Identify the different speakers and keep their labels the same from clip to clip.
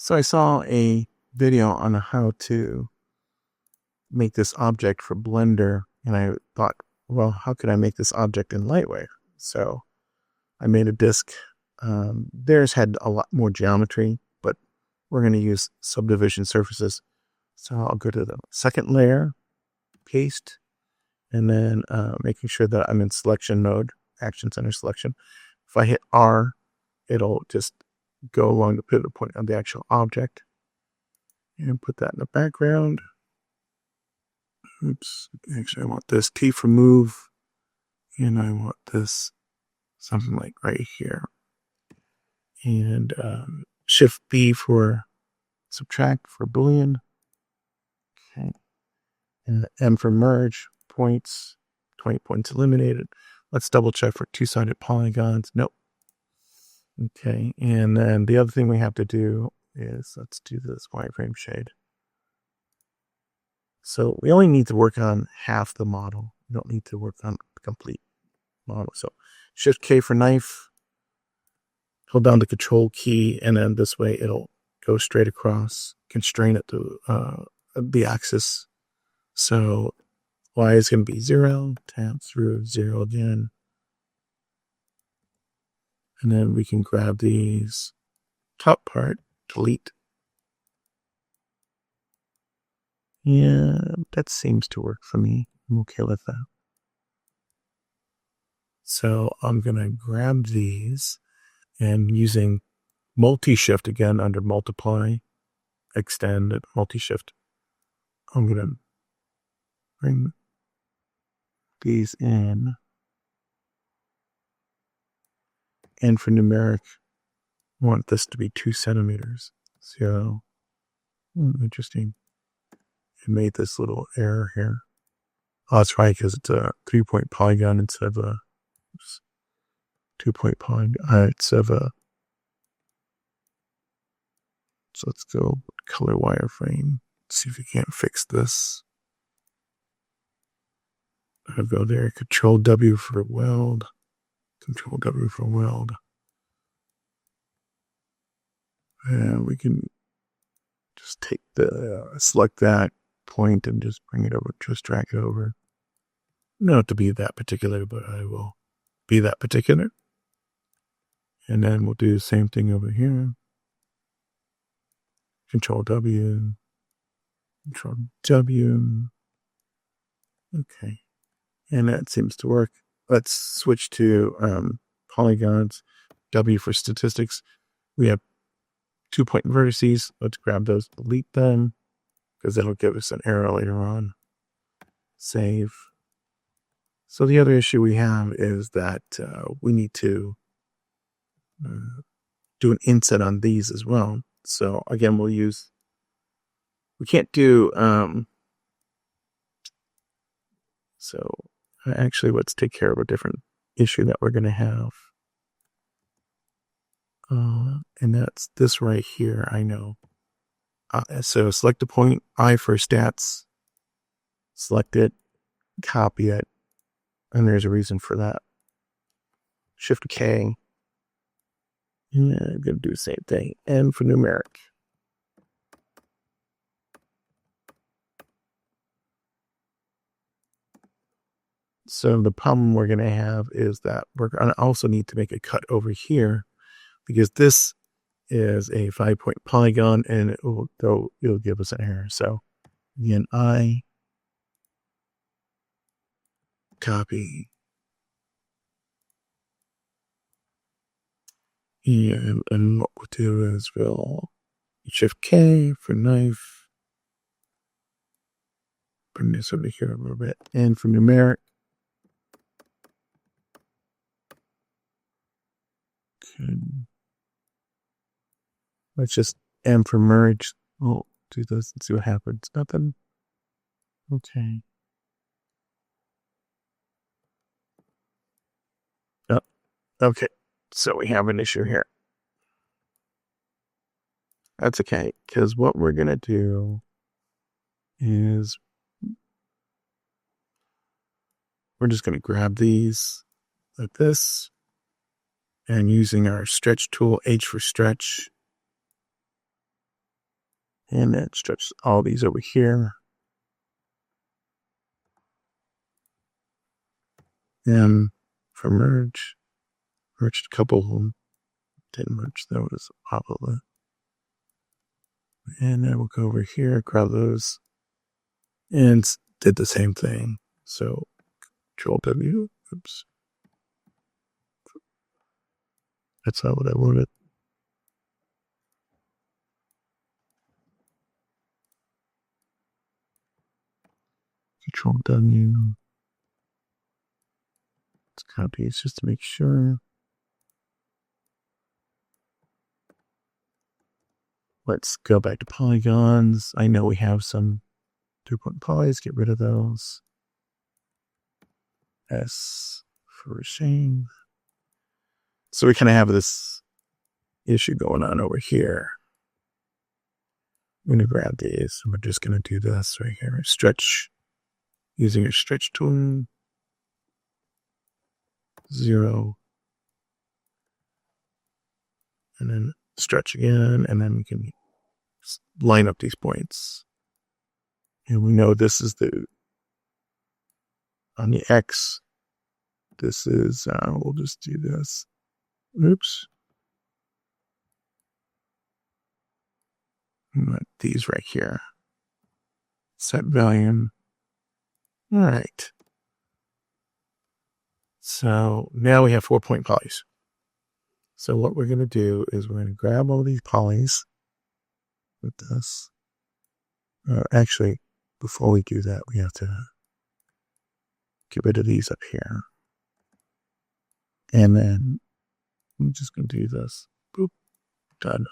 Speaker 1: So I saw a video on how to make this object for Blender, and I thought, well, how could I make this object in Lightwave? So I made a disk. Theirs had a lot more geometry, but we're going to use subdivision surfaces. So I'll go to the second layer, paste, and then making sure that I'm in selection mode, action center selection. If I hit R, it'll just go along the pivot point of the actual object and put that in the background. Oops, actually I want this T for move, and I want this something like right here. And Shift B for subtract for Boolean. Okay. And M for merge, points, 20 points eliminated. Let's double check for two-sided polygons. Nope. Okay, and then the other thing we have to do is, let's do this wireframe shade. So we only need to work on half the model. We don't need to work on the complete model. So Shift K for knife, hold down the Control key, and then this way it'll go straight across, constrain it to the axis. So Y is going to be 0, tap through 0 again. And then we can grab these top part, delete. Yeah, that seems to work for me. I'm okay with that. So I'm going to grab these, and using multi-shift again under multiply, extend, multi-shift, I'm going to bring these in. And for numeric, I want this to be 2 centimeters. So, interesting. It made this little error here. Oh, that's right, because it's a 3-point polygon instead of a 2-point polygon. Instead of a. So let's go color wireframe. See if we can't fix this. I'll go there. Control W for weld. Control W for weld. And we can just take select that point and just bring it over, just drag it over. Not to be that particular, but I will be that particular. And then we'll do the same thing over here. Control W. Control W. Okay. And that seems to work. Let's switch to polygons. W for statistics. We have 2-point vertices. Let's grab those, delete them, because that'll give us an error later on. Save. So the other issue we have is that we need to do an inset on these as well. So again, we can't do, so actually let's take care of a different issue that we're going to have. And that's this right here, I know. So select a point, I for stats, select it, copy it, and there's a reason for that. Shift K, and I'm going to do the same thing. And for numeric. So the problem we're going to have is that we're going to also need to make a cut over here, because this is a 5-point polygon, and it'll give us an error. So again, I copy, and what we'll do is we'll Shift K for knife, bring this over here a little bit, and for numeric, let's just M for merge. We'll do this and see what happens. Nothing. Okay. Oh, okay. So we have an issue here. That's okay, because what we're going to do is we're just going to grab these like this, and using our stretch tool, H for stretch, And then stretch all these over here. And for merged a couple of them. Didn't merge those, probably. And then we'll go over here, grab those, and did the same thing. So Control W. Oops. That's not what I wanted. Control W. Let's copy it just to make sure. Let's go back to polygons. I know we have some 3-point polys. Get rid of those. S for shame. So we kind of have this issue going on over here. I'm going to grab these. We're just going to do this right here. Stretch, using a stretch tool. 0. And then stretch again. And then we can line up these points. And we know this is on the X. This is, we'll just do this. Oops. These right here. Set volume. All right. So now we have 4-point polys. So what we're going to do is we're going to grab all these polys with this. Actually, before we do that, we have to get rid of these up here. And then I'm just going to do this. Boop. Done.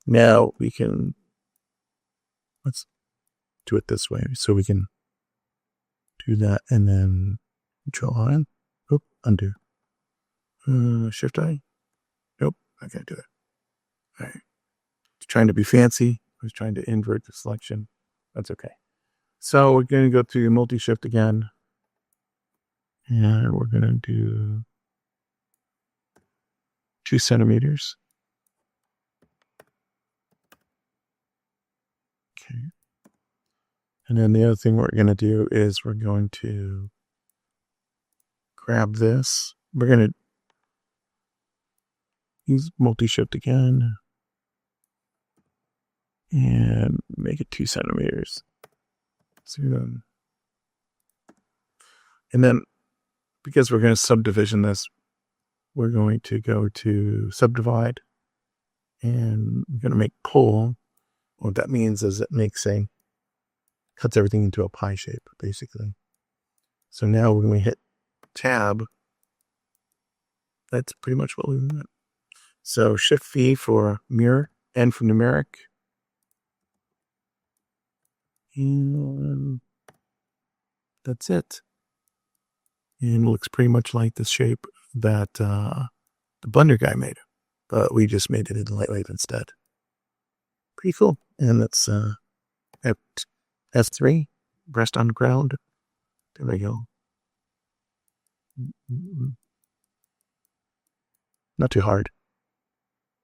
Speaker 1: Now we can, let's do it this way. So we can do that and then Control on. Oop, undo. Shift I. Nope, I can't do it. All right. Trying to be fancy. I was trying to invert the selection. That's okay. So we're going to go to multi-shift again. And we're going to do 2 centimeters. Okay. And then the other thing we're going to do is we're going to grab this. We're going to use multi-shift again and make it 2 centimeters. So, and then because we're going to subdivision this, we're going to go to subdivide and we're going to make pull. What that means is it cuts everything into a pie shape, basically. So now when we hit tab, that's pretty much what we want. So Shift V for mirror, N for numeric. And that's it. And it looks pretty much like the shape that the Blender guy made, but we just made it in Lightwave instead. Pretty cool. And that's at S3, rest on the ground. There we go. Not too hard.